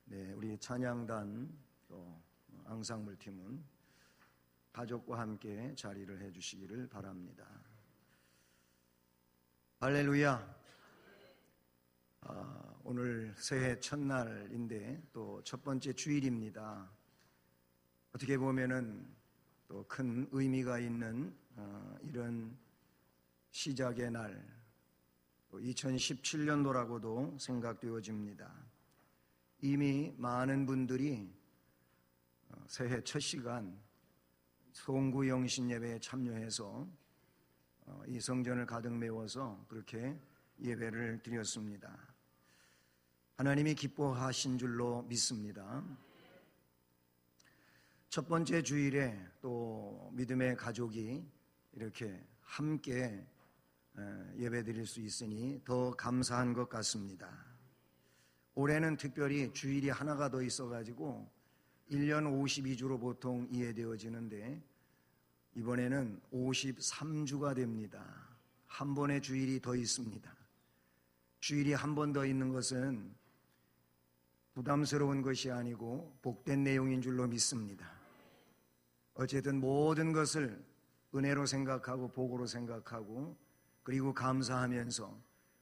네, 우리 찬양단 또 앙상블 팀은 가족과 함께 자리를 해주시기를 바랍니다. 할렐루야. 오늘 새해 첫날인데 또 첫 번째 주일입니다. 어떻게 보면은 또 큰 의미가 있는 이런 시작의 날, 2017년도라고도 생각되어집니다. 이미 많은 분들이 새해 첫 시간 송구 영신 예배에 참여해서 이 성전을 가득 메워서 그렇게 예배를 드렸습니다. 하나님이 기뻐하신 줄로 믿습니다. 첫 번째 주일에 또 믿음의 가족이 이렇게 함께 예배 드릴 수 있으니 더 감사한 것 같습니다. 올해는 특별히 주일이 하나가 더 있어가지고 1년 52주로 보통 이해되어지는데 이번에는 53주가 됩니다. 한 번의 주일이 더 있습니다. 주일이 한 번 더 있는 것은 부담스러운 것이 아니고 복된 내용인 줄로 믿습니다. 어쨌든 모든 것을 은혜로 생각하고 복으로 생각하고 그리고 감사하면서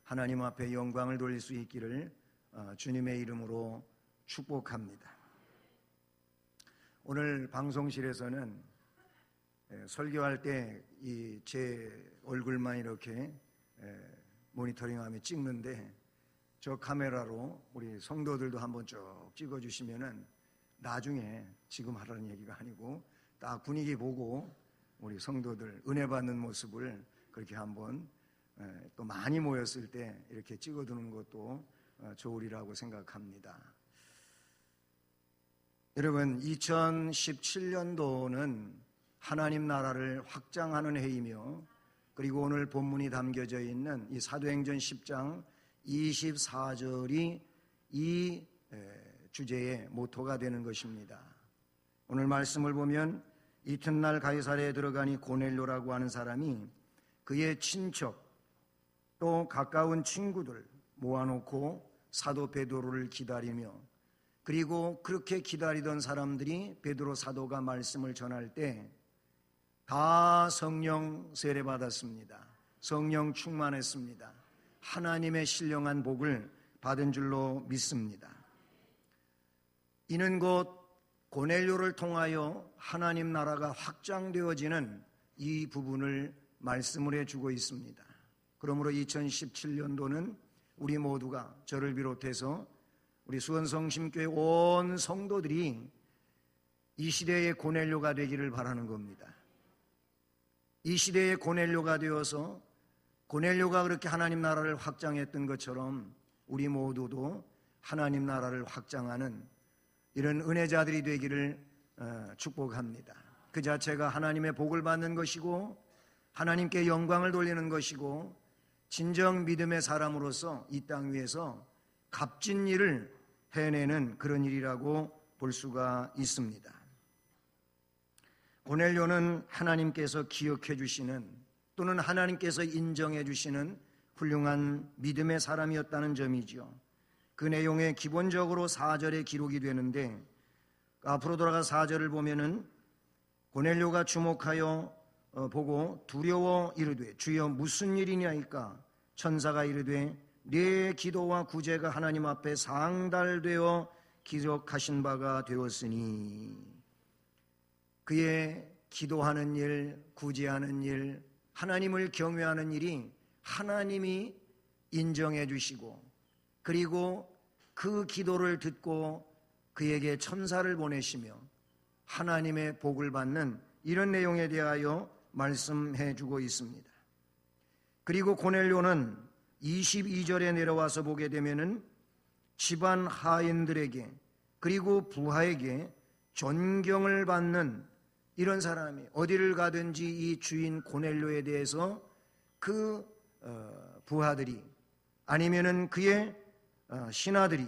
하나님 앞에 영광을 돌릴 수 있기를 주님의 이름으로 축복합니다. 오늘 방송실에서는 설교할 때 제 얼굴만 이렇게 모니터링하며 찍는데 저 카메라로 우리 성도들도 한번 쭉 찍어주시면은 나중에 지금 하라는 얘기가 아니고 딱 분위기 보고 우리 성도들 은혜 받는 모습을 그렇게 한번 또 많이 모였을 때 이렇게 찍어두는 것도 좋으리라고 생각합니다. 여러분, 2017년도는 하나님 나라를 확장하는 해이며 그리고 오늘 본문이 담겨져 있는 이 사도행전 10장 24절이 이 주제의 모토가 되는 것입니다. 오늘 말씀을 보면 이튿날 가이사랴에 들어가니 고넬료라고 하는 사람이 그의 친척 또 가까운 친구들 모아놓고 사도 베드로를 기다리며 그리고 그렇게 기다리던 사람들이 베드로 사도가 말씀을 전할 때 다 성령 세례 받았습니다. 성령 충만했습니다. 하나님의 신령한 복을 받은 줄로 믿습니다. 이는 곧 고넬료를 통하여 하나님 나라가 확장되어지는 이 부분을 말씀을 해주고 있습니다. 그러므로 2017년도는 우리 모두가 저를 비롯해서 우리 수원성심교회 온 성도들이 이 시대의 고넬료가 되기를 바라는 겁니다. 이 시대의 고넬료가 되어서 고넬료가 그렇게 하나님 나라를 확장했던 것처럼 우리 모두도 하나님 나라를 확장하는 이런 은혜자들이 되기를 축복합니다. 그 자체가 하나님의 복을 받는 것이고 하나님께 영광을 돌리는 것이고 진정 믿음의 사람으로서 이 땅 위에서 값진 일을 해내는 그런 일이라고 볼 수가 있습니다. 고넬료는 하나님께서 기억해 주시는 또는 하나님께서 인정해 주시는 훌륭한 믿음의 사람이었다는 점이죠. 그 내용에 기본적으로 4절에 기록이 되는데 앞으로 돌아가 4절을 보면은 고넬료가 주목하여 보고 두려워 이르되 주여 무슨 일이냐이까 천사가 이르되 네 기도와 구제가 하나님 앞에 상달되어 기록하신 바가 되었으니 그의 기도하는 일, 구제하는 일, 하나님을 경외하는 일이 하나님이 인정해 주시고 그리고 그 기도를 듣고 그에게 천사를 보내시며 하나님의 복을 받는 이런 내용에 대하여 말씀해 주고 있습니다. 그리고 고넬료는 22절에 내려와서 보게 되면은 집안 하인들에게 그리고 부하에게 존경을 받는 이런 사람이 어디를 가든지 이 주인 고넬료에 대해서 그 부하들이 아니면은 그의 신하들이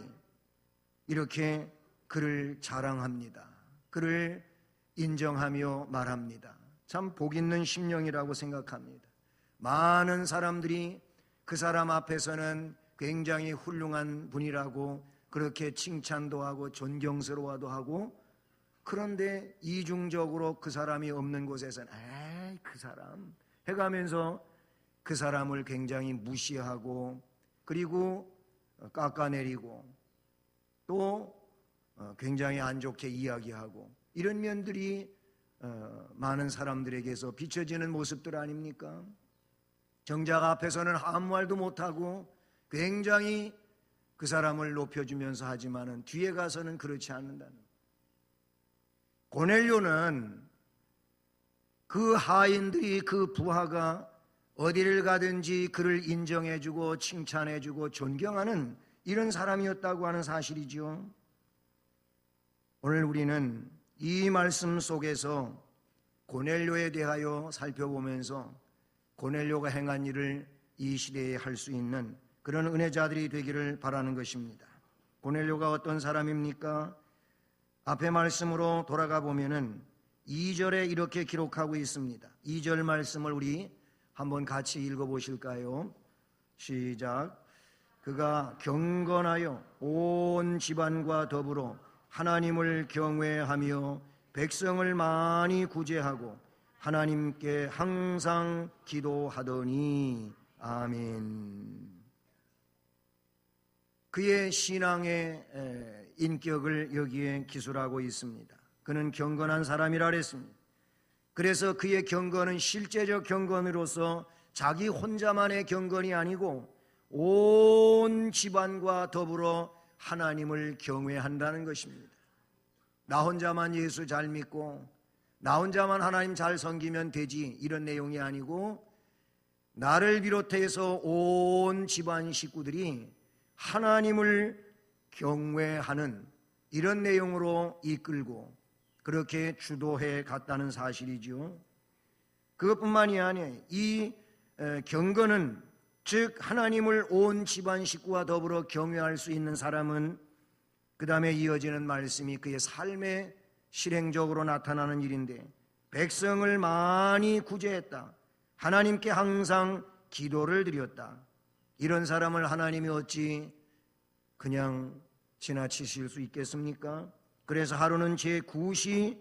이렇게 그를 자랑합니다. 그를 인정하며 말합니다. 참 복 있는 심령이라고 생각합니다. 많은 사람들이 그 사람 앞에서는 굉장히 훌륭한 분이라고 그렇게 칭찬도 하고 존경스러워도 하고, 그런데 이중적으로 그 사람이 없는 곳에서는 에이 그 사람 해가면서 그 사람을 굉장히 무시하고, 그리고 깎아내리고, 또 굉장히 안 좋게 이야기하고, 이런 면들이 많은 사람들에게서 비춰지는 모습들 아닙니까? 정작 앞에서는 아무 말도 못하고 굉장히 그 사람을 높여주면서 하지만은 뒤에 가서는 그렇지 않는다는. 고넬료는 그 하인들이, 그 부하가 어디를 가든지 그를 인정해주고 칭찬해주고 존경하는 이런 사람이었다고 하는 사실이죠. 오늘 우리는 이 말씀 속에서 고넬료에 대하여 살펴보면서 고넬료가 행한 일을 이 시대에 할 수 있는 그런 은혜자들이 되기를 바라는 것입니다. 고넬료가 어떤 사람입니까? 앞에 말씀으로 돌아가 보면은 2절에 이렇게 기록하고 있습니다. 2절 말씀을 우리 한번 같이 읽어보실까요? 시작. 그가 경건하여 온 집안과 더불어 하나님을 경외하며 백성을 많이 구제하고 하나님께 항상 기도하더니. 아멘. 그의 신앙의 인격을 여기에 기술하고 있습니다. 그는 경건한 사람이라 그랬습니다. 그래서 그의 경건은 실제적 경건으로서 자기 혼자만의 경건이 아니고 온 집안과 더불어 하나님을 경외한다는 것입니다. 나 혼자만 예수 잘 믿고 나 혼자만 하나님 잘 섬기면 되지, 이런 내용이 아니고 나를 비롯해서 온 집안 식구들이 하나님을 경외하는 이런 내용으로 이끌고 그렇게 주도해 갔다는 사실이죠. 그것뿐만이 아니에요. 이 경건은, 즉 하나님을 온 집안 식구와 더불어 경외할 수 있는 사람은 그 다음에 이어지는 말씀이 그의 삶에 실행적으로 나타나는 일인데, 백성을 많이 구제했다. 하나님께 항상 기도를 드렸다. 이런 사람을 하나님이 어찌 그냥 지나치실 수 있겠습니까? 그래서 하루는 제9시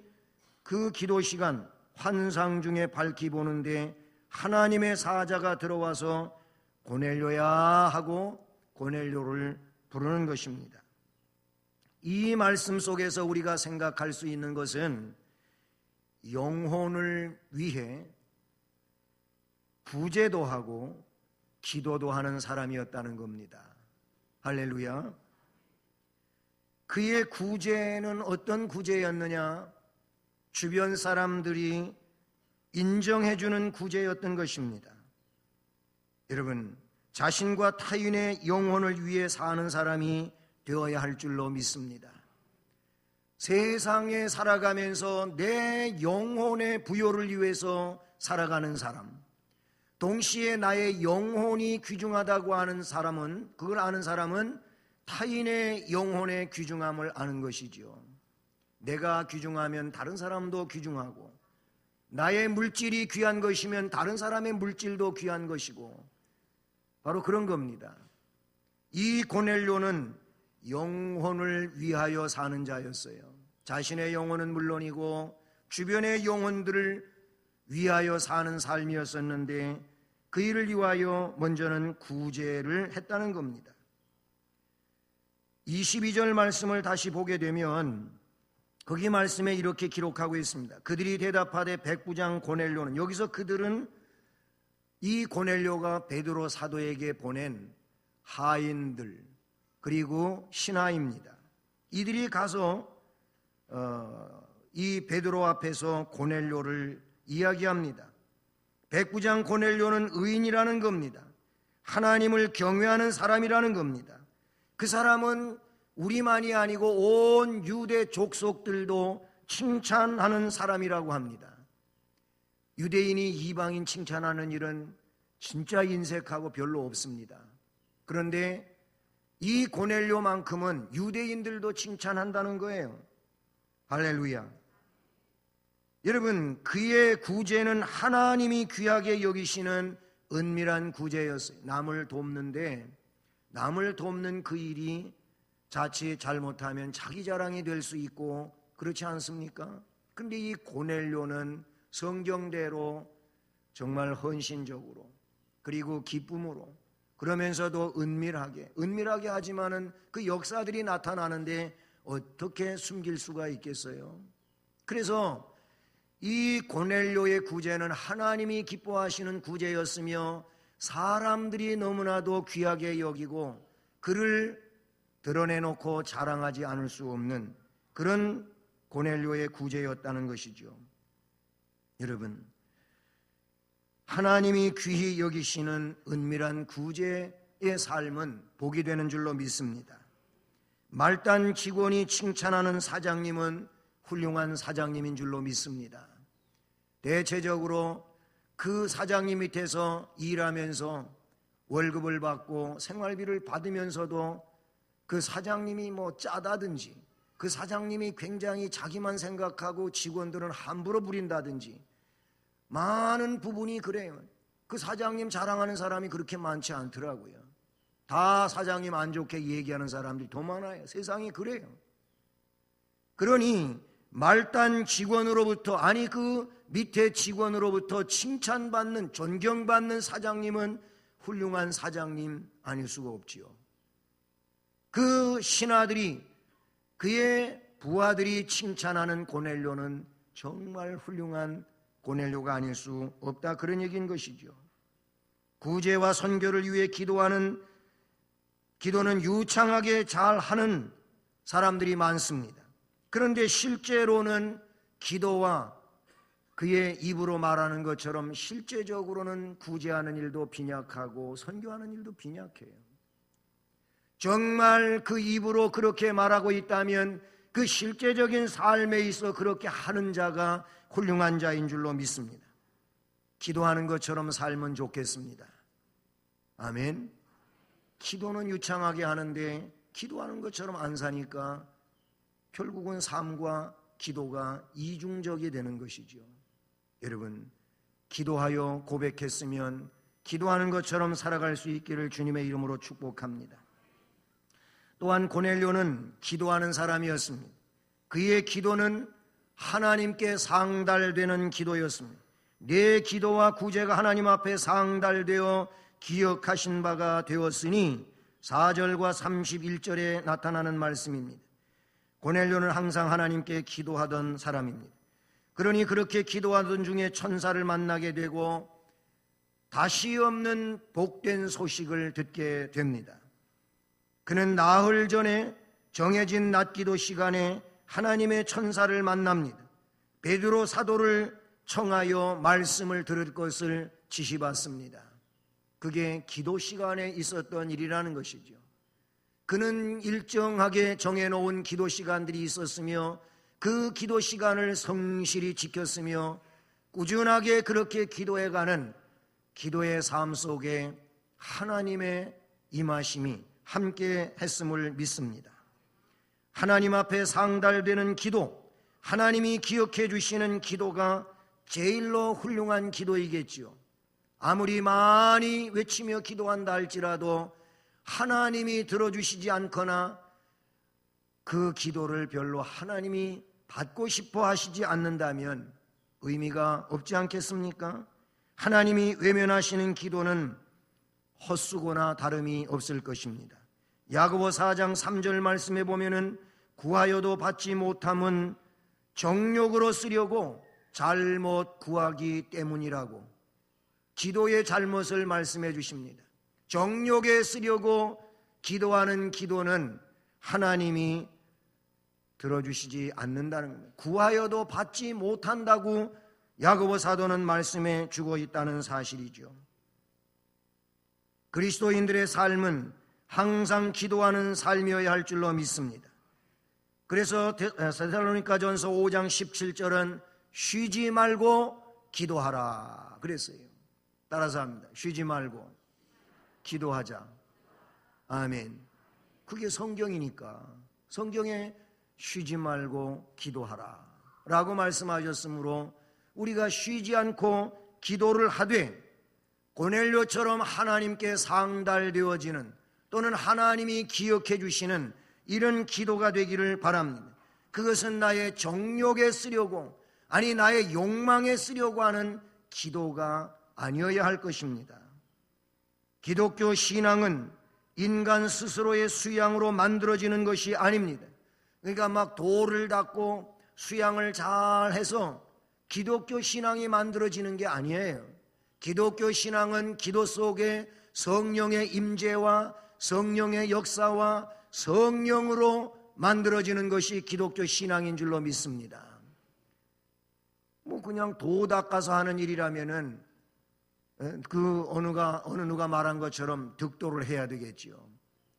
그 기도 시간, 환상 중에 밝히 보는데 하나님의 사자가 들어와서 고넬료야 하고 고넬료를 부르는 것입니다. 이 말씀 속에서 우리가 생각할 수 있는 것은 영혼을 위해 구제도 하고 기도도 하는 사람이었다는 겁니다. 할렐루야. 그의 구제는 어떤 구제였느냐? 주변 사람들이 인정해주는 구제였던 것입니다. 여러분, 자신과 타인의 영혼을 위해 사는 사람이 되어야 할 줄로 믿습니다. 세상에 살아가면서 내 영혼의 부요를 위해서 살아가는 사람, 동시에 나의 영혼이 귀중하다고 하는 사람은, 그걸 아는 사람은 타인의 영혼의 귀중함을 아는 것이죠. 내가 귀중하면 다른 사람도 귀중하고, 나의 물질이 귀한 것이면 다른 사람의 물질도 귀한 것이고, 바로 그런 겁니다. 이 고넬료는 영혼을 위하여 사는 자였어요. 자신의 영혼은 물론이고 주변의 영혼들을 위하여 사는 삶이었었는데, 그 일을 위하여 먼저는 구제를 했다는 겁니다. 22절 말씀을 다시 보게 되면 거기 말씀에 이렇게 기록하고 있습니다. 그들이 대답하되 백부장 고넬료는, 여기서 그들은 이 고넬료가 베드로 사도에게 보낸 하인들 그리고 신하입니다. 이들이 가서 이 베드로 앞에서 고넬료를 이야기합니다. 백부장 고넬료는 의인이라는 겁니다. 하나님을 경외하는 사람이라는 겁니다. 그 사람은 우리만이 아니고 온 유대 족속들도 칭찬하는 사람이라고 합니다. 유대인이 이방인 칭찬하는 일은 진짜 인색하고 별로 없습니다. 그런데 이 고넬료만큼은 유대인들도 칭찬한다는 거예요. 할렐루야. 여러분, 그의 구제는 하나님이 귀하게 여기시는 은밀한 구제였어요. 남을 돕는데, 남을 돕는 그 일이 자칫 잘못하면 자기 자랑이 될 수 있고 그렇지 않습니까? 근데 이 고넬료는 성경대로 정말 헌신적으로 그리고 기쁨으로 그러면서도 은밀하게 하지만은 그 역사들이 나타나는데 어떻게 숨길 수가 있겠어요? 그래서 이 고넬료의 구제는 하나님이 기뻐하시는 구제였으며 사람들이 너무나도 귀하게 여기고 그를 드러내놓고 자랑하지 않을 수 없는 그런 고넬료의 구제였다는 것이죠. 여러분, 하나님이 귀히 여기시는 은밀한 구제의 삶은 복이 되는 줄로 믿습니다. 말단 직원이 칭찬하는 사장님은 훌륭한 사장님인 줄로 믿습니다. 대체적으로 그 사장님 밑에서 일하면서 월급을 받고 생활비를 받으면서도 그 사장님이 뭐 짜다든지 그 사장님이 굉장히 자기만 생각하고 직원들은 함부로 부린다든지 많은 부분이 그래요. 그 사장님 자랑하는 사람이 그렇게 많지 않더라고요. 다 사장님 안 좋게 얘기하는 사람들이 더 많아요. 세상이 그래요. 그러니 말단 직원으로부터 아니 그 밑에 직원으로부터 칭찬받는 존경받는 사장님은 훌륭한 사장님 아닐 수가 없지요. 그 신하들이 그의 부하들이 칭찬하는 고넬료는 정말 훌륭한 고넬료가 아닐 수 없다 그런 얘기인 것이죠. 구제와 선교를 위해 기도는 유창하게 잘하는 사람들이 많습니다. 그런데 실제로는 기도와 그의 입으로 말하는 것처럼 실제적으로는 구제하는 일도 빈약하고 선교하는 일도 빈약해요. 정말 그 입으로 그렇게 말하고 있다면 그 실제적인 삶에 있어 그렇게 하는 자가 훌륭한 자인 줄로 믿습니다. 기도하는 것처럼 살면 좋겠습니다. 아멘. 기도는 유창하게 하는데 기도하는 것처럼 안 사니까 결국은 삶과 기도가 이중적이 되는 것이죠. 여러분, 기도하여 고백했으면 기도하는 것처럼 살아갈 수 있기를 주님의 이름으로 축복합니다. 또한 고넬료는 기도하는 사람이었습니다. 그의 기도는 하나님께 상달되는 기도였습니다. 내 기도와 구제가 하나님 앞에 상달되어 기억하신 바가 되었으니 4절과 31절에 나타나는 말씀입니다. 고넬료는 항상 하나님께 기도하던 사람입니다. 그러니 그렇게 기도하던 중에 천사를 만나게 되고 다시 없는 복된 소식을 듣게 됩니다. 그는 나흘 전에 정해진 낮기도 시간에 하나님의 천사를 만납니다. 베드로 사도를 청하여 말씀을 들을 것을 지시받습니다. 그게 기도 시간에 있었던 일이라는 것이죠. 그는 일정하게 정해놓은 기도 시간들이 있었으며 그 기도 시간을 성실히 지켰으며 꾸준하게 그렇게 기도해가는 기도의 삶 속에 하나님의 임하심이 함께 했음을 믿습니다. 하나님 앞에 상달되는 기도, 하나님이 기억해 주시는 기도가 제일로 훌륭한 기도이겠지요. 아무리 많이 외치며 기도한다 할지라도 하나님이 들어주시지 않거나 그 기도를 별로 하나님이 받고 싶어 하시지 않는다면 의미가 없지 않겠습니까? 하나님이 외면하시는 기도는 헛수고나 다름이 없을 것입니다. 야고보 4장 3절 말씀에 보면은 구하여도 받지 못함은 정욕으로 쓰려고 잘못 구하기 때문이라고 기도의 잘못을 말씀해 주십니다. 정욕에 쓰려고 기도하는 기도는 하나님이 들어주시지 않는다는 겁니다. 구하여도 받지 못한다고 야고보 사도는 말씀해 주고 있다는 사실이죠. 그리스도인들의 삶은 항상 기도하는 삶이어야 할 줄로 믿습니다. 그래서 데살로니가전서 5장 17절은 쉬지 말고 기도하라 그랬어요. 따라서 합니다. 쉬지 말고 기도하자. 아멘. 그게 성경이니까 성경에 쉬지 말고 기도하라 라고 말씀하셨으므로 우리가 쉬지 않고 기도를 하되 고넬료처럼 하나님께 상달되어지는 또는 하나님이 기억해 주시는 이런 기도가 되기를 바랍니다. 그것은 나의 정욕에 쓰려고, 아니 나의 욕망에 쓰려고 하는 기도가 아니어야 할 것입니다. 기독교 신앙은 인간 스스로의 수양으로 만들어지는 것이 아닙니다. 그러니까 막 돌을 닦고 수양을 잘 해서 기독교 신앙이 만들어지는 게 아니에요. 기독교 신앙은 기도 속에 성령의 임재와 성령의 역사와 성령으로 만들어지는 것이 기독교 신앙인 줄로 믿습니다. 뭐 그냥 도 닦아서 하는 일이라면은 그 어느 누가 말한 것처럼 득도를 해야 되겠지요.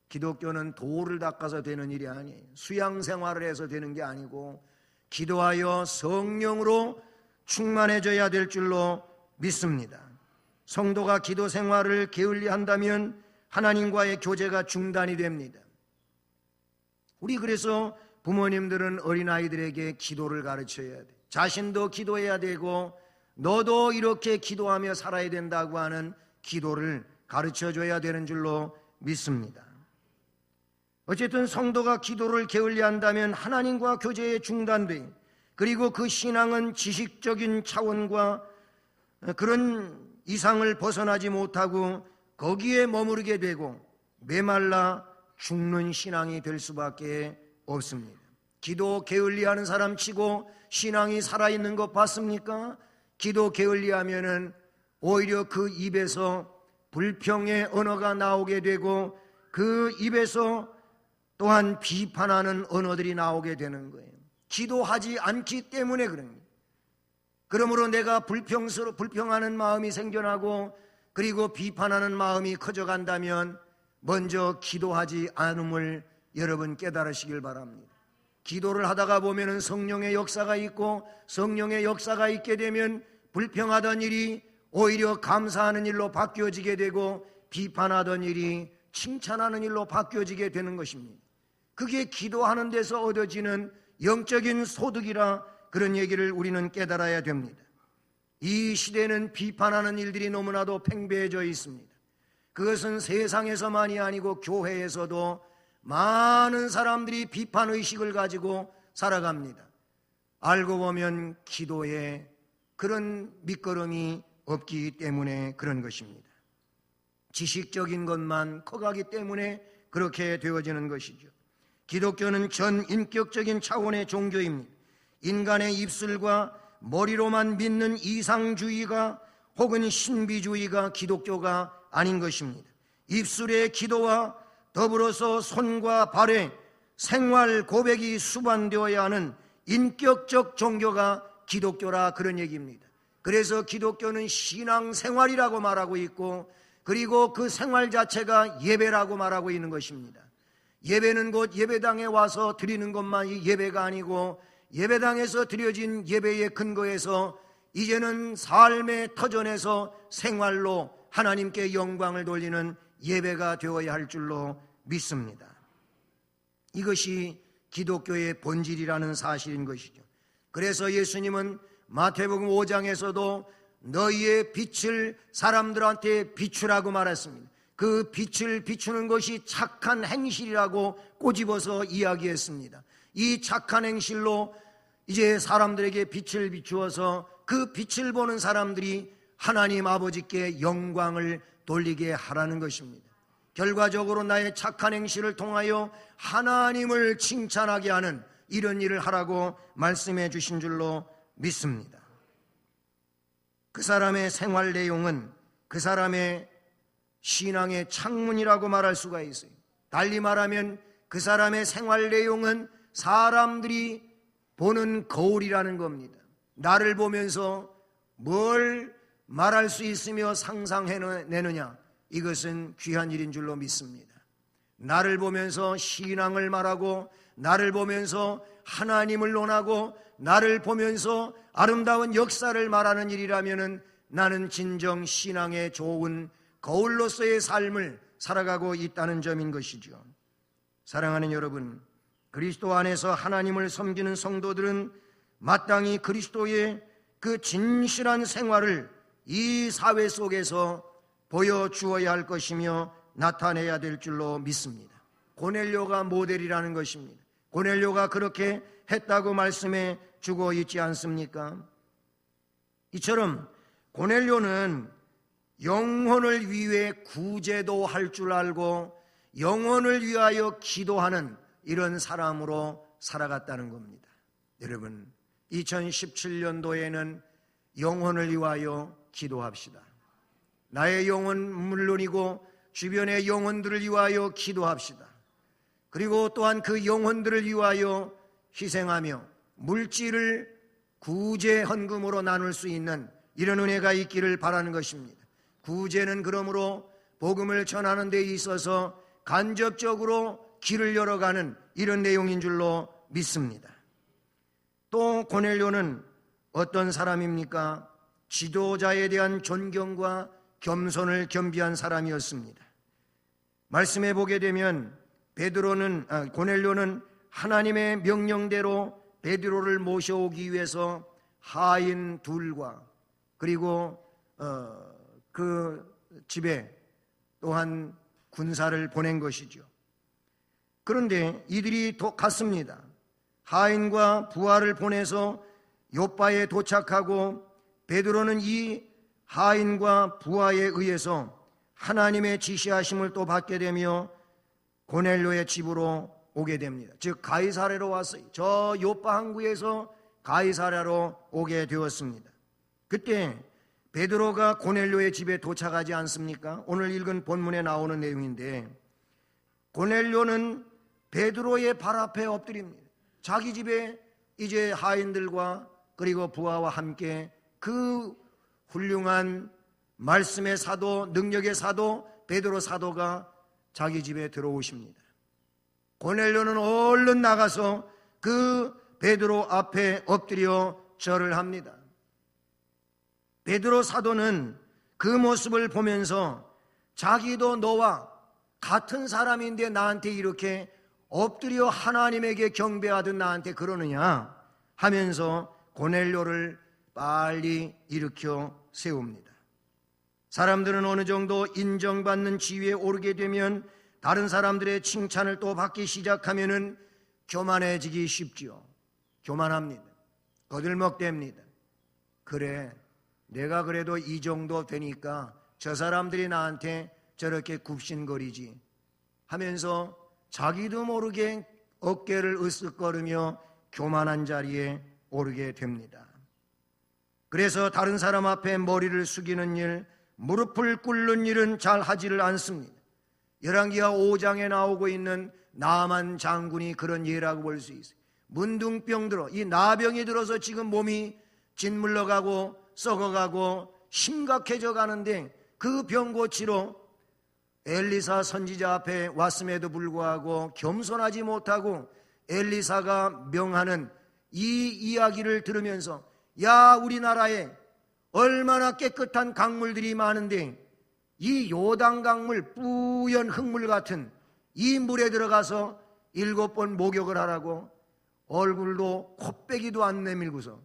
기독교는 도를 닦아서 되는 일이 아니에요. 수양 생활을 해서 되는 게 아니고 기도하여 성령으로 충만해져야 될 줄로 믿습니다. 성도가 기도 생활을 게을리한다면 하나님과의 교제가 중단이 됩니다. 우리 그래서 부모님들은 어린아이들에게 기도를 가르쳐야 돼. 자신도 기도해야 되고 너도 이렇게 기도하며 살아야 된다고 하는 기도를 가르쳐줘야 되는 줄로 믿습니다. 어쨌든 성도가 기도를 게을리한다면 하나님과 교제에 중단돼, 그리고 그 신앙은 지식적인 차원과 그런 이상을 벗어나지 못하고 거기에 머무르게 되고 메말라 죽는 신앙이 될 수밖에 없습니다. 기도 게을리하는 사람 치고 신앙이 살아있는 것 봤습니까? 기도 게을리하면은 오히려 그 입에서 불평의 언어가 나오게 되고 그 입에서 또한 비판하는 언어들이 나오게 되는 거예요. 기도하지 않기 때문에 그런 거예요. 그러므로 내가 불평하는 마음이 생겨나고 그리고 비판하는 마음이 커져간다면 먼저 기도하지 않음을 여러분 깨달으시길 바랍니다. 기도를 하다가 보면은 성령의 역사가 있고 성령의 역사가 있게 되면 불평하던 일이 오히려 감사하는 일로 바뀌어지게 되고 비판하던 일이 칭찬하는 일로 바뀌어지게 되는 것입니다. 그게 기도하는 데서 얻어지는 영적인 소득이라 그런 얘기를 우리는 깨달아야 됩니다. 이 시대는 비판하는 일들이 너무나도 팽배해져 있습니다. 그것은 세상에서만이 아니고 교회에서도 많은 사람들이 비판의식을 가지고 살아갑니다. 알고 보면 기도에 그런 밑거름이 없기 때문에 그런 것입니다. 지식적인 것만 커가기 때문에 그렇게 되어지는 것이죠. 기독교는 전인격적인 차원의 종교입니다. 인간의 입술과 머리로만 믿는 이상주의가 혹은 신비주의가 기독교가 아닌 것입니다. 입술의 기도와 더불어서 손과 발의 생활 고백이 수반되어야 하는 인격적 종교가 기독교라 그런 얘기입니다. 그래서 기독교는 신앙생활이라고 말하고 있고 그리고 그 생활 자체가 예배라고 말하고 있는 것입니다. 예배는 곧 예배당에 와서 드리는 것만이 예배가 아니고 예배당에서 드려진 예배의 근거에서 이제는 삶의 터전에서 생활로 하나님께 영광을 돌리는 예배가 되어야 할 줄로 믿습니다. 이것이 기독교의 본질이라는 사실인 것이죠. 그래서 예수님은 마태복음 5장에서도 너희의 빛을 사람들한테 비추라고 말했습니다. 그 빛을 비추는 것이 착한 행실이라고 꼬집어서 이야기했습니다. 이 착한 행실로 이제 사람들에게 빛을 비추어서 그 빛을 보는 사람들이 하나님 아버지께 영광을 돌리게 하라는 것입니다. 결과적으로 나의 착한 행실을 통하여 하나님을 칭찬하게 하는 이런 일을 하라고 말씀해 주신 줄로 믿습니다. 그 사람의 생활 내용은 그 사람의 신앙의 창문이라고 말할 수가 있어요. 달리 말하면 그 사람의 생활 내용은 사람들이 보는 거울이라는 겁니다. 나를 보면서 뭘 말할 수 있으며 상상해내느냐, 이것은 귀한 일인 줄로 믿습니다. 나를 보면서 신앙을 말하고 나를 보면서 하나님을 논하고 나를 보면서 아름다운 역사를 말하는 일이라면 나는 진정 신앙의 좋은 거울로서의 삶을 살아가고 있다는 점인 것이죠. 사랑하는 여러분, 그리스도 안에서 하나님을 섬기는 성도들은 마땅히 그리스도의 그 진실한 생활을 이 사회 속에서 보여주어야 할 것이며 나타내야 될 줄로 믿습니다. 고넬료가 모델이라는 것입니다. 고넬료가 그렇게 했다고 말씀해 주고 있지 않습니까? 이처럼 고넬료는 영혼을 위해 구제도 할 줄 알고 영혼을 위하여 기도하는 이런 사람으로 살아갔다는 겁니다. 여러분, 2017년도에는 영혼을 위하여 기도합시다. 나의 영혼 물론이고 주변의 영혼들을 위하여 기도합시다. 그리고 또한 그 영혼들을 위하여 희생하며 물질을 구제 헌금으로 나눌 수 있는 이런 은혜가 있기를 바라는 것입니다. 구제는 그러므로 복음을 전하는 데 있어서 간접적으로 길을 열어가는 이런 내용인 줄로 믿습니다. 또 고넬료는 어떤 사람입니까? 지도자에 대한 존경과 겸손을 겸비한 사람이었습니다. 말씀해 보게 되면 고넬료는 하나님의 명령대로 베드로를 모셔오기 위해서 하인 둘과 그리고 그 집에 또한 군사를 보낸 것이죠. 그런데 이들이 갔습니다. 하인과 부하를 보내서 요빠에 도착하고 베드로는 이 하인과 부하에 의해서 하나님의 지시하심을 또 받게 되며 고넬료의 집으로 오게 됩니다. 즉 가이사랴로 왔어요. 저 요빠 항구에서 가이사랴로 오게 되었습니다. 그때 베드로가 고넬료의 집에 도착하지 않습니까? 오늘 읽은 본문에 나오는 내용인데 고넬료는 베드로의 발 앞에 엎드립니다. 자기 집에 이제 하인들과 그리고 부하와 함께 그 훌륭한 말씀의 사도, 능력의 사도 베드로 사도가 자기 집에 들어오십니다. 고넬료는 얼른 나가서 그 베드로 앞에 엎드려 절을 합니다. 베드로 사도는 그 모습을 보면서 자기도 너와 같은 사람인데 나한테 이렇게 엎드려 하나님에게 경배하듯 나한테 그러느냐 하면서 고넬료를 빨리 일으켜 세웁니다. 사람들은 어느 정도 인정받는 지위에 오르게 되면 다른 사람들의 칭찬을 또 받기 시작하면은 교만해지기 쉽지요. 교만합니다. 거들먹댑니다. 그래, 내가 그래도 이 정도 되니까 저 사람들이 나한테 저렇게 굽신거리지 하면서 자기도 모르게 어깨를 으쓱거리며 교만한 자리에 오르게 됩니다. 그래서 다른 사람 앞에 머리를 숙이는 일, 무릎을 꿇는 일은 잘 하지를 않습니다. 열왕기하 5장에 나오고 있는 나만 장군이 그런 예라고 볼 수 있어요. 문둥병 들어, 이 나병이 들어서 지금 몸이 짓물러가고 썩어가고 심각해져 가는데 그 병 고치러 엘리사 선지자 앞에 왔음에도 불구하고 겸손하지 못하고 엘리사가 명하는 이 이야기를 들으면서 야, 우리나라에 얼마나 깨끗한 강물들이 많은데 이 요단 강물, 뿌연 흙물 같은 이 물에 들어가서 7번 목욕을 하라고 얼굴도 코빼기도 안 내밀고서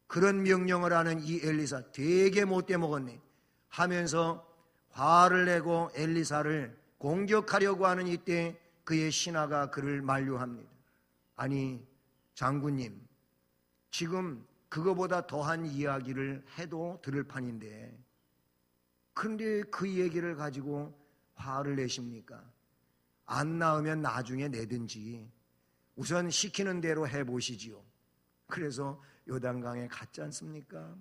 그런 명령을 하는 이 엘리사 되게 못돼 먹었네 하면서 화를 내고 엘리사를 공격하려고 하는 이때 그의 신하가 그를 만류합니다. 아니 장군님, 지금 그거보다 더한 이야기를 해도 들을 판인데 그런데 그 얘기를 가지고 화를 내십니까? 안 나오면 나중에 내든지 우선 시키는 대로 해보시지요. 그래서 요단강에 갔지 않습니까?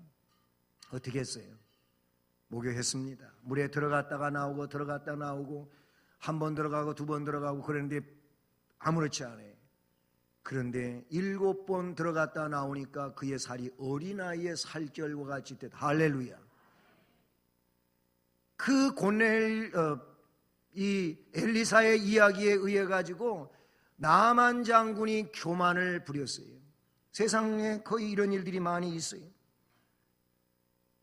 어떻게 했어요? 목욕했습니다. 물에 들어갔다가 나오고 들어갔다가 나오고 한 번 들어가고 두 번 들어가고 그랬는데 아무렇지 않아요. 그런데 7번 들어갔다 나오니까 그의 살이 어린아이의 살결과 같이 됐다. 할렐루야. 그 이 엘리사의 이야기에 의해 가지고 나만 장군이 교만을 부렸어요. 세상에 거의 이런 일들이 많이 있어요.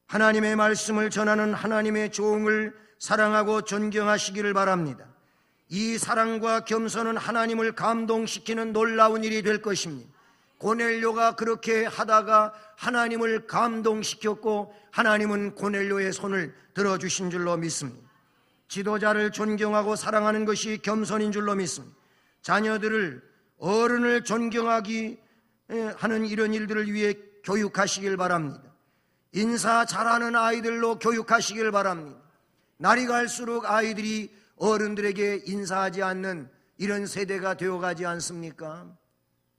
하나님의 말씀을 전하는 하나님의 종을 사랑하고 존경하시기를 바랍니다. 이 사랑과 겸손은 하나님을 감동시키는 놀라운 일이 될 것입니다. 고넬료가 그렇게 하다가 하나님을 감동시켰고 하나님은 고넬료의 손을 들어주신 줄로 믿습니다. 지도자를 존경하고 사랑하는 것이 겸손인 줄로 믿습니다. 자녀들을 어른을 존경하기 하는 이런 일들을 위해 교육하시길 바랍니다. 인사 잘하는 아이들로 교육하시길 바랍니다. 날이 갈수록 아이들이 어른들에게 인사하지 않는 이런 세대가 되어가지 않습니까?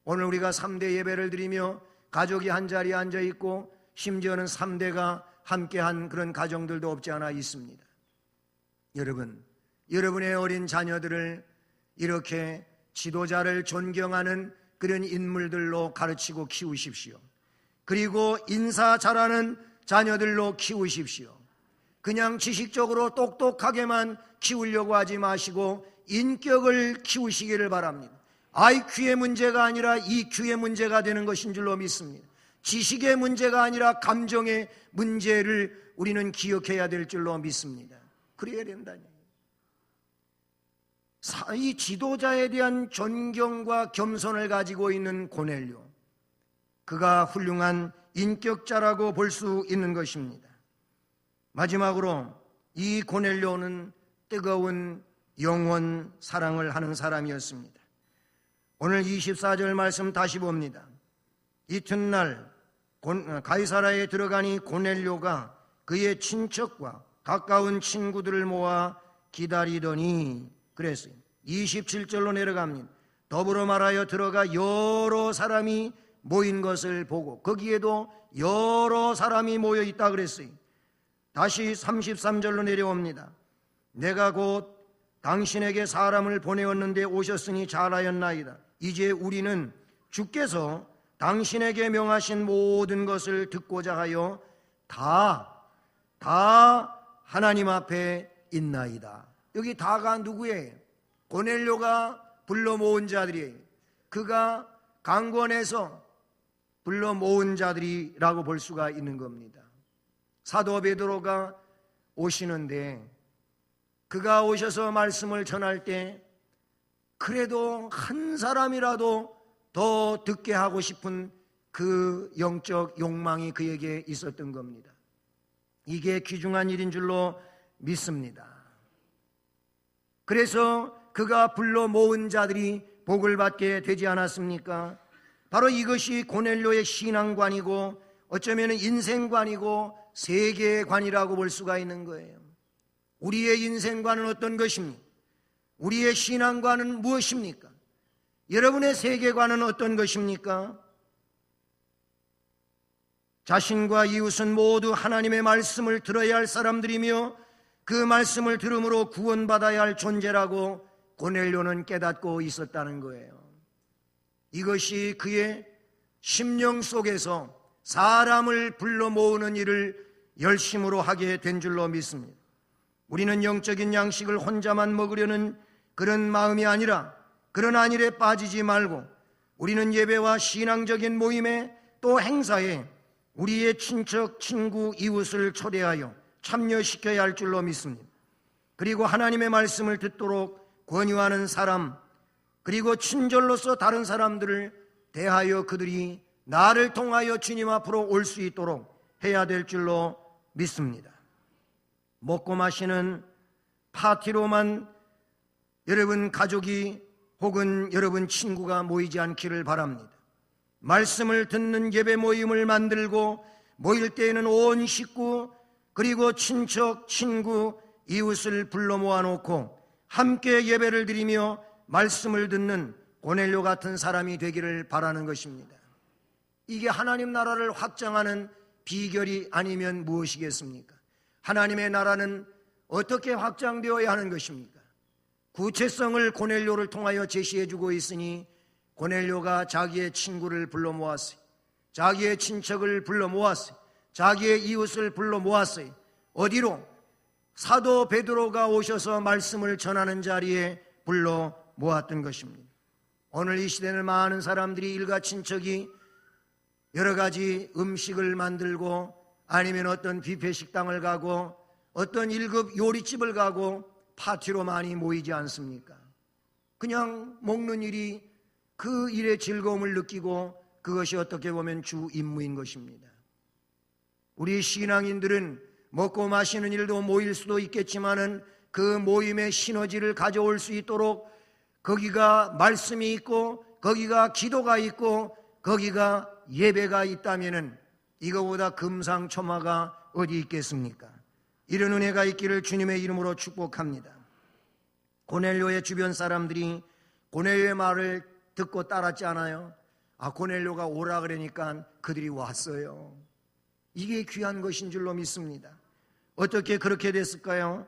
오늘 우리가 3대 예배를 드리며 가족이 한자리에 앉아 있고 심지어는 3대가 함께한 그런 가정들도 없지 않아 있습니다. 여러분, 여러분의 어린 자녀들을 이렇게 지도자를 존경하는 그런 인물들로 가르치고 키우십시오. 그리고 인사 잘하는 자녀들로 키우십시오. 그냥 지식적으로 똑똑하게만 키우려고 하지 마시고 인격을 키우시기를 바랍니다. IQ의 문제가 아니라 EQ의 문제가 되는 것인 줄로 믿습니다. 지식의 문제가 아니라 감정의 문제를 우리는 기억해야 될 줄로 믿습니다. 그래야 된다니. 이 지도자에 대한 존경과 겸손을 가지고 있는 고넬료, 그가 훌륭한 인격자라고 볼 수 있는 것입니다. 마지막으로 이 고넬료는 뜨거운 영혼 사랑을 하는 사람이었습니다. 오늘 24절 말씀 다시 봅니다. 이튿날 가이사라에 들어가니 고넬료가 그의 친척과 가까운 친구들을 모아 기다리더니 그랬어요. 27절로 내려갑니다. 더불어 말하여 들어가 여러 사람이 모인 것을 보고, 거기에도 여러 사람이 모여 있다 그랬어요. 다시 33절로 내려옵니다. 내가 곧 당신에게 사람을 보내었는데 오셨으니 잘하였나이다. 이제 우리는 주께서 당신에게 명하신 모든 것을 듣고자 하여 다 하나님 앞에 있나이다. 여기 다가 누구예요? 고넬료가 불러 모은 자들이에요. 그가 강권해서 불러 모은 자들이라고 볼 수가 있는 겁니다. 사도 베드로가 오시는데, 그가 오셔서 말씀을 전할 때 그래도 한 사람이라도 더 듣게 하고 싶은 그 영적 욕망이 그에게 있었던 겁니다. 이게 귀중한 일인 줄로 믿습니다. 그래서 그가 불러 모은 자들이 복을 받게 되지 않았습니까? 바로 이것이 고넬료의 신앙관이고 어쩌면 인생관이고 세계관이라고 볼 수가 있는 거예요. 우리의 인생관은 어떤 것입니까? 우리의 신앙관은 무엇입니까? 여러분의 세계관은 어떤 것입니까? 자신과 이웃은 모두 하나님의 말씀을 들어야 할 사람들이며 그 말씀을 들음으로 구원받아야 할 존재라고 고넬료는 깨닫고 있었다는 거예요. 이것이 그의 심령 속에서 사람을 불러 모으는 일을 열심으로 하게 된 줄로 믿습니다. 우리는 영적인 양식을 혼자만 먹으려는 그런 마음이 아니라 그런 안일에 빠지지 말고 우리는 예배와 신앙적인 모임에 또 행사에 우리의 친척, 친구, 이웃을 초대하여 참여시켜야 할 줄로 믿습니다. 그리고 하나님의 말씀을 듣도록 권유하는 사람, 그리고 친절로서 다른 사람들을 대하여 그들이 나를 통하여 주님 앞으로 올 수 있도록 해야 될 줄로 믿습니다. 먹고 마시는 파티로만 여러분 가족이 혹은 여러분 친구가 모이지 않기를 바랍니다. 말씀을 듣는 예배 모임을 만들고 모일 때에는 온 식구 그리고 친척, 친구, 이웃을 불러 모아놓고 함께 예배를 드리며 말씀을 듣는 고넬료 같은 사람이 되기를 바라는 것입니다. 이게 하나님 나라를 확장하는 비결이 아니면 무엇이겠습니까? 하나님의 나라는 어떻게 확장되어야 하는 것입니까? 구체성을 고넬료를 통하여 제시해주고 있으니 고넬료가 자기의 친구를 불러 모았어요. 자기의 친척을 불러 모았어요. 자기의 이웃을 불러 모았어요. 어디로? 사도 베드로가 오셔서 말씀을 전하는 자리에 불러 모았던 것입니다. 오늘 이 시대는 많은 사람들이 일가 친척이 여러 가지 음식을 만들고 아니면 어떤 뷔페 식당을 가고 어떤 1급 요리집을 가고 파티로 많이 모이지 않습니까? 그냥 먹는 일이 그 일의 즐거움을 느끼고 그것이 어떻게 보면 주 임무인 것입니다. 우리 신앙인들은 먹고 마시는 일도 모일 수도 있겠지만은 그 모임의 시너지를 가져올 수 있도록 거기가 말씀이 있고 거기가 기도가 있고 거기가 예배가 있다면은 이거보다 금상첨화가 어디 있겠습니까? 이런 은혜가 있기를 주님의 이름으로 축복합니다. 고넬료의 주변 사람들이 고넬료의 말을 듣고 따랐지 않아요? 고넬료가 오라 그러니까 그들이 왔어요. 이게 귀한 것인 줄로 믿습니다. 어떻게 그렇게 됐을까요?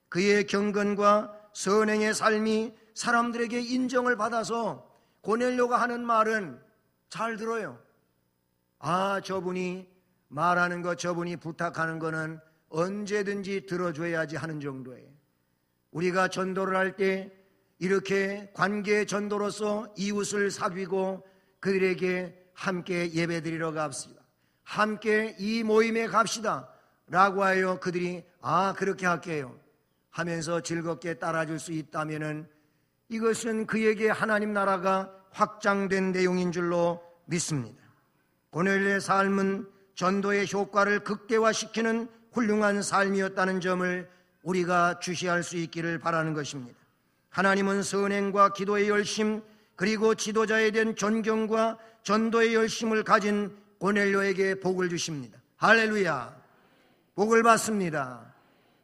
그의 경건과 선행의 삶이 사람들에게 인정을 받아서 고넬료가 하는 말은 잘 들어요. 저분이 말하는 것, 저분이 부탁하는 거는 언제든지 들어줘야지 하는 정도예요. 우리가 전도를 할 때 이렇게 관계 전도로서 이웃을 사귀고 그들에게 함께 예배드리러 갑시다, 함께 이 모임에 갑시다 라고 하여 그들이 그렇게 할게요 하면서 즐겁게 따라줄 수 있다면 이것은 그에게 하나님 나라가 확장된 내용인 줄로 믿습니다. 고넬료의 삶은 전도의 효과를 극대화시키는 훌륭한 삶이었다는 점을 우리가 주시할 수 있기를 바라는 것입니다. 하나님은 선행과 기도의 열심, 그리고 지도자에 대한 존경과 전도의 열심을 가진 고넬료에게 복을 주십니다. 할렐루야! 복을 받습니다.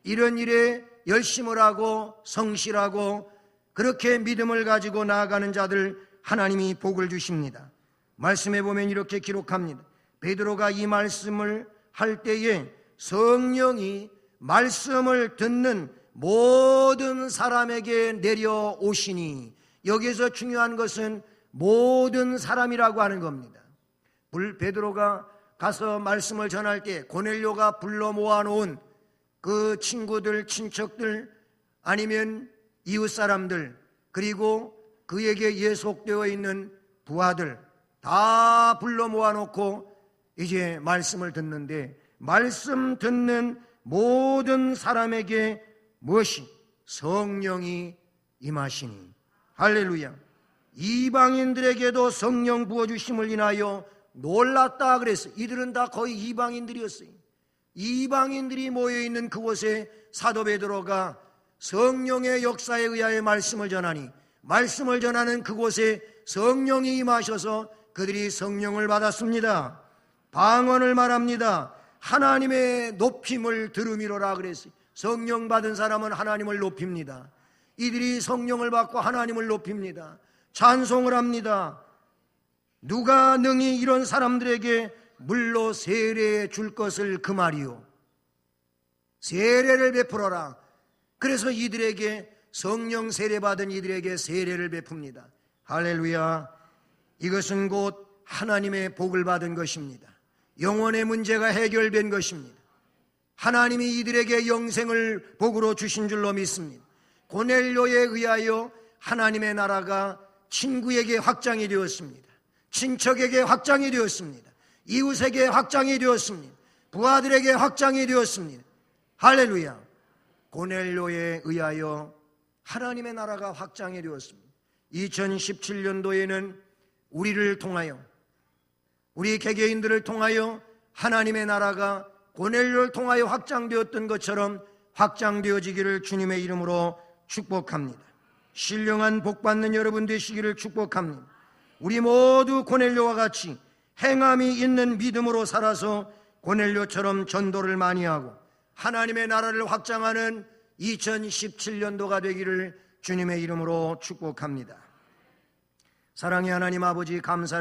이런 일에 열심을 하고 성실하고 그렇게 믿음을 가지고 나아가는 자들 하나님이 복을 주십니다. 말씀에 보면 이렇게 기록합니다. 베드로가 이 말씀을 할 때에 성령이 말씀을 듣는 모든 사람에게 내려오시니, 여기에서 중요한 것은 모든 사람이라고 하는 겁니다. 베드로가 가서 말씀을 전할 때 고넬료가 불러 모아놓은 그 친구들, 친척들, 아니면 이웃 사람들, 그리고 그에게 예속되어 있는 부하들 다 불러 모아놓고 이제 말씀을 듣는데, 말씀 듣는 모든 사람에게 무엇이? 성령이 임하시니. 할렐루야. 이방인들에게도 성령 부어주심을 인하여 놀랐다 그랬어요. 이들은 다 거의 이방인들이었어요. 이방인들이 모여있는 그곳에 사도 베드로가 성령의 역사에 의하여 말씀을 전하니, 말씀을 전하는 그곳에 성령이 임하셔서 그들이 성령을 받았습니다. 방언을 말합니다. 하나님의 높임을 들음이로라 그랬어요. 성령 받은 사람은 하나님을 높입니다. 이들이 성령을 받고 하나님을 높입니다. 찬송을 합니다. 누가 능히 이런 사람들에게 물로 세례 줄 것을 그 말이요, 세례를 베풀어라. 그래서 이들에게 성령 세례 받은 이들에게 세례를 베풉니다. 할렐루야. 이것은 곧 하나님의 복을 받은 것입니다. 영혼의 문제가 해결된 것입니다. 하나님이 이들에게 영생을 복으로 주신 줄로 믿습니다. 고넬료에 의하여 하나님의 나라가 친구에게 확장이 되었습니다. 친척에게 확장이 되었습니다. 이웃에게 확장이 되었습니다. 부하들에게 확장이 되었습니다. 할렐루야. 고넬료에 의하여 하나님의 나라가 확장이 되었습니다. 2017년도에는 우리를 통하여, 우리 개개인들을 통하여 하나님의 나라가 고넬료를 통하여 확장되었던 것처럼 확장되어지기를 주님의 이름으로 축복합니다. 신령한 복받는 여러분 되시기를 축복합니다. 우리 모두 고넬료와 같이 행함이 있는 믿음으로 살아서 고넬료처럼 전도를 많이 하고 하나님의 나라를 확장하는 2017년도가 되기를 주님의 이름으로 축복합니다. 사랑의 하나님 아버지, 감사